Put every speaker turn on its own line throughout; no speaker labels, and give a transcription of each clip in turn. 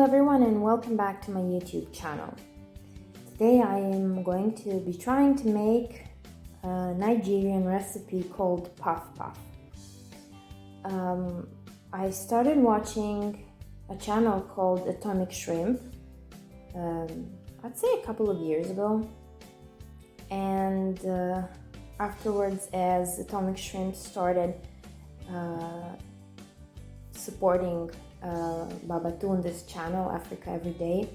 Hello everyone and welcome back to my YouTube channel. Today I am going to be trying to make a Nigerian recipe called puff puff. I started watching a channel called Atomic Shrimp, I'd say a couple of years ago, and afterwards as Atomic Shrimp started supporting Babatunde's channel, Africa Every Day,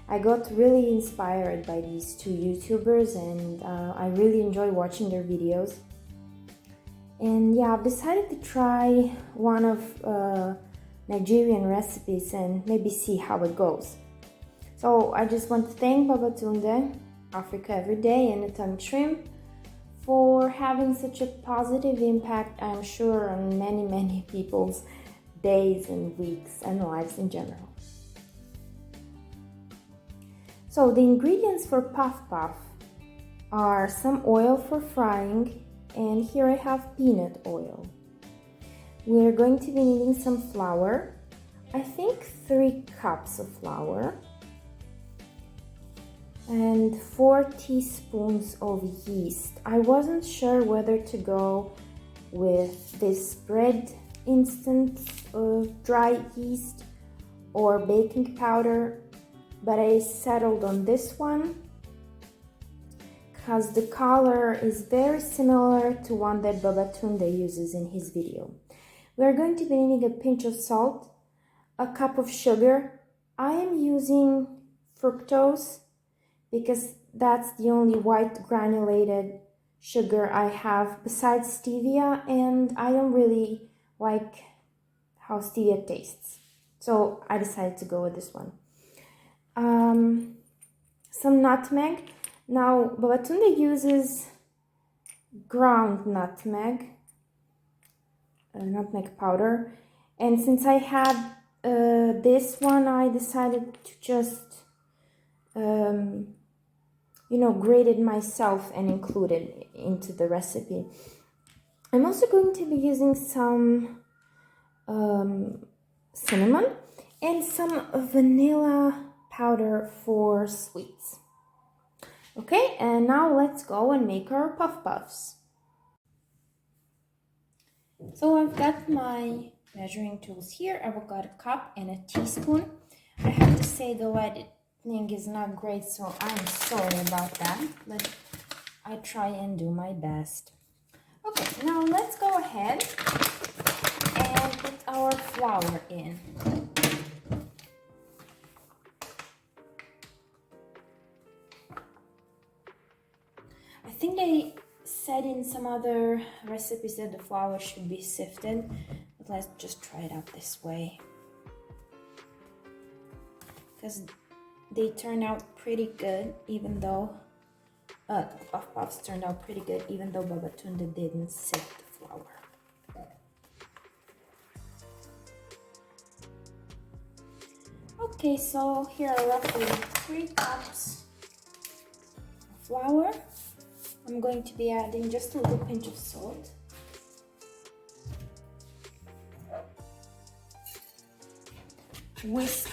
I got really inspired by these two YouTubers, and I really enjoy watching their videos. And yeah, I've decided to try one of Nigerian recipes and maybe see how it goes. So I just want to thank Babatunde, Africa Every Day, and Atomic Shrimp for having such a positive impact, I'm sure, on many people's days and weeks and lives in general. So the ingredients for puff puff are some oil for frying, and here I have peanut oil. We're going to be needing some flour, I think 3 cups of flour, and 4 teaspoons of yeast. I wasn't sure whether to go with this bread instant dry yeast or baking powder, but I settled on this one because the color is very similar to one that Babatunde uses in his video. We're going to be needing a pinch of salt, a cup of sugar. I am using fructose because that's the only white granulated sugar I have besides stevia, and I don't really like how stevia tastes, so I decided to go with this one. Some nutmeg. Now Babatunde uses ground nutmeg, nutmeg powder, and since I had this one, I decided to just grate it myself and include it into the recipe. I'm also going to be using some cinnamon and some vanilla powder for sweets. Okay, and now let's go and make our puff puffs. So I've got my measuring tools here. I've got a cup and a teaspoon. I have to say the lighting is not great, so I'm sorry about that, but I try and do my best. Okay, now let's go ahead and put our flour in. I think they said in some other recipes that the flour should be sifted, but let's just try it out this way, because they turned out pretty good, even though the puff puffs turned out pretty good, even though Babatunde didn't sift the flour. Okay, so here are roughly 3 cups of flour. I'm going to be adding just a little pinch of salt. Whisk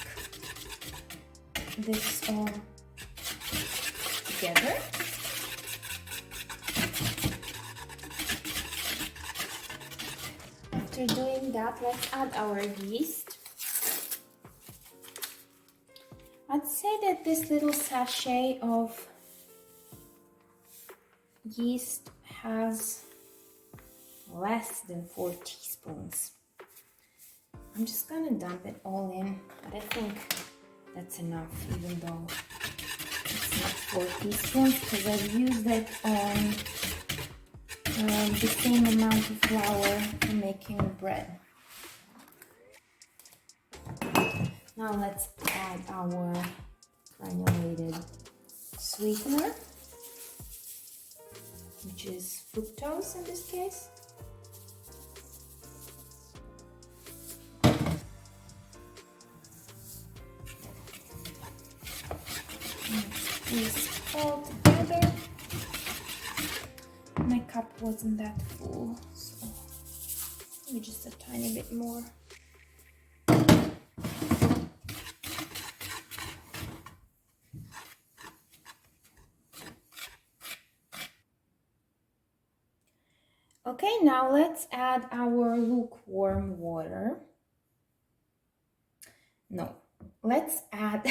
this all together. After doing that, let's add our yeast. I'd say that this little sachet of yeast has less than 4 teaspoons. I'm just gonna dump it all in, but I think that's enough, even though it's not 4 teaspoons, because I've used it on the same amount of flour for making bread. Now let's add our granulated sweetener, which is fructose in this case. Squeeze all together. My cup wasn't that full, so maybe just a tiny bit more. Okay, now let's add our lukewarm water. No, let's add,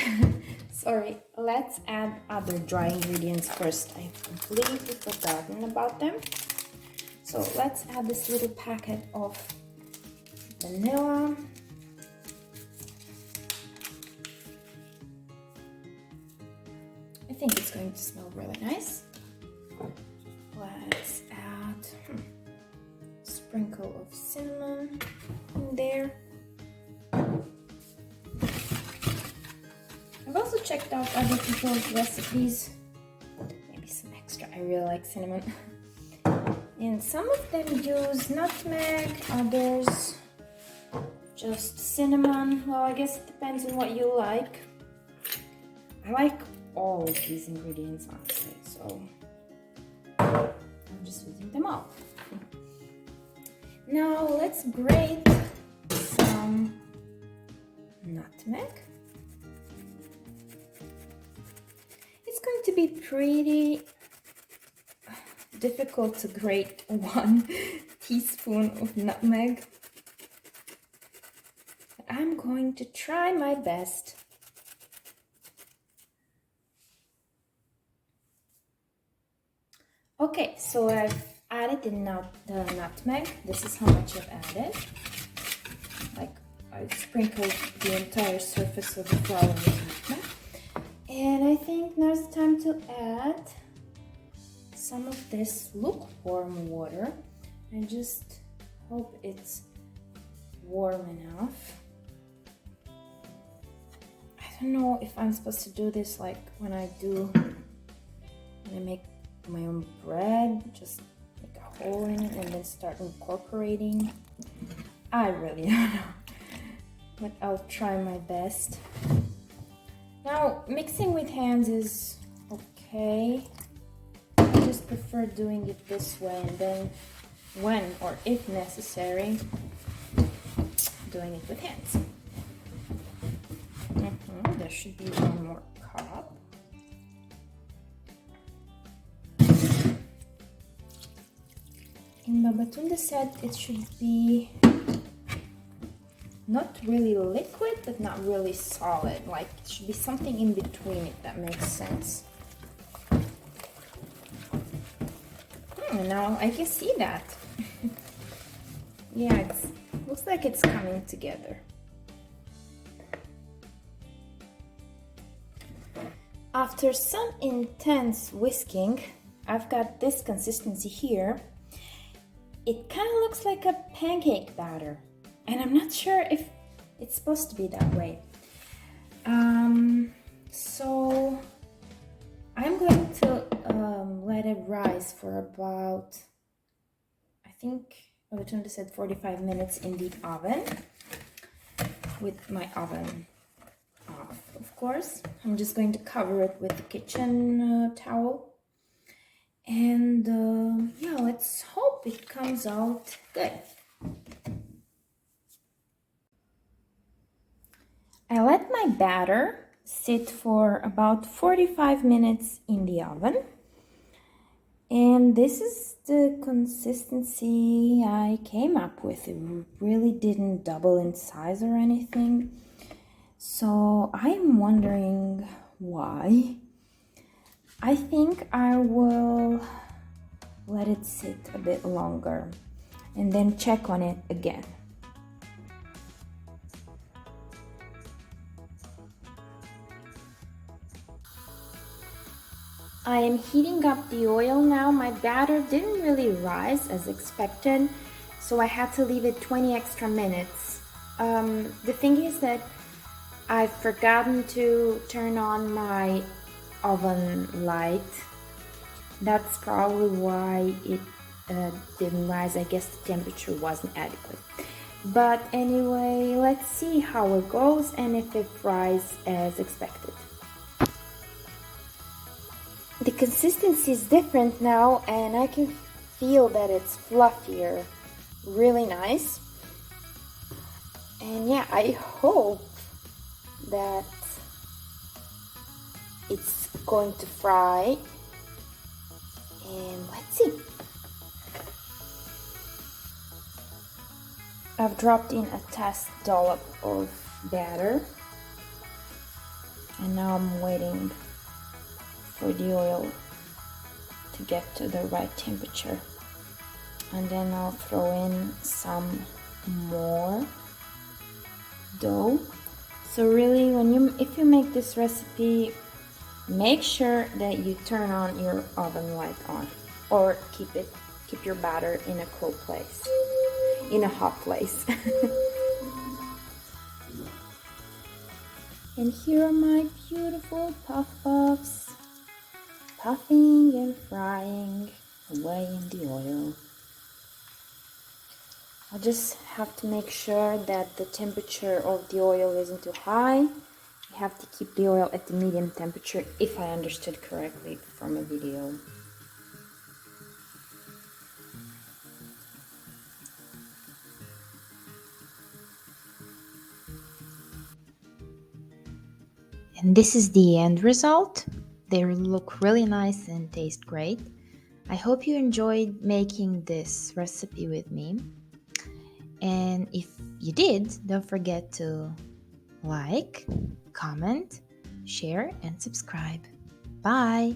sorry, let's add other dry ingredients first. I've completely forgotten about them. So let's add this little packet of vanilla. I think it's going to smell really nice. Let's add a sprinkle of cinnamon in there. I've also checked out other people's recipes. Maybe some extra. I really like cinnamon. And some of them use nutmeg, others just cinnamon. Well, I guess it depends on what you like. I like all of these ingredients, honestly, so I'm just using them all. Now let's grate some nutmeg. It's going to be pretty difficult to grate 1 teaspoon of nutmeg. I'm going to try my best. Okay, so I've added the nutmeg. This is how much I've added. Like, I sprinkled the entire surface of the flour with nutmeg. And I think now's the time to add some of this lukewarm water. I just hope it's warm enough. I don't know if I'm supposed to do this like when I make my own bread, just make a hole in it and then start incorporating. I really don't know, but I'll try my best. Now, mixing with hands is okay. I just prefer doing it this way, and then when or if necessary, doing it with hands. There should be one more cup. And Babatunde said it should be not really liquid, but not really solid. Like, it should be something in between, if that makes sense. Now I can see that. Yeah, it looks like it's coming together. After some intense whisking, I've got this consistency here. It kind of looks like a pancake batter, and I'm not sure if it's supposed to be that way. So I'm going to let it rise for about, I think Babatunde said 45 minutes in the oven, with my oven off, of course. I'm just going to cover it with a kitchen towel. And yeah, let's hope it comes out good. I let my batter sit for about 45 minutes in the oven. And this is the consistency I came up with. It really didn't double in size or anything. So I'm wondering why. I think I will let it sit a bit longer and then check on it again. I am heating up the oil now. My batter didn't really rise as expected, so I had to leave it 20 extra minutes. The thing is that I've forgotten to turn on my oven light. That's probably why it didn't rise. I guess the temperature wasn't adequate. But anyway, let's see how it goes and if it fries as expected. The consistency is different now, and I can feel that it's fluffier. Really nice. And yeah, I hope that it's going to fry. And let's see. I've dropped in a test dollop of batter, and now I'm waiting for the oil to get to the right temperature, and then I'll throw in some more dough. So really, if you make this recipe, make sure that you turn on your oven light on, or keep your batter in a cool place, in a hot place. And here are my beautiful puffs, puffing and frying away in the oil. I just have to make sure that the temperature of the oil isn't too high. You have to keep the oil at the medium temperature, if I understood correctly from a video.
And this is the end result. They look really nice and taste great. I hope you enjoyed making this recipe with me. And if you did, don't forget to like, comment, share, and subscribe. Bye!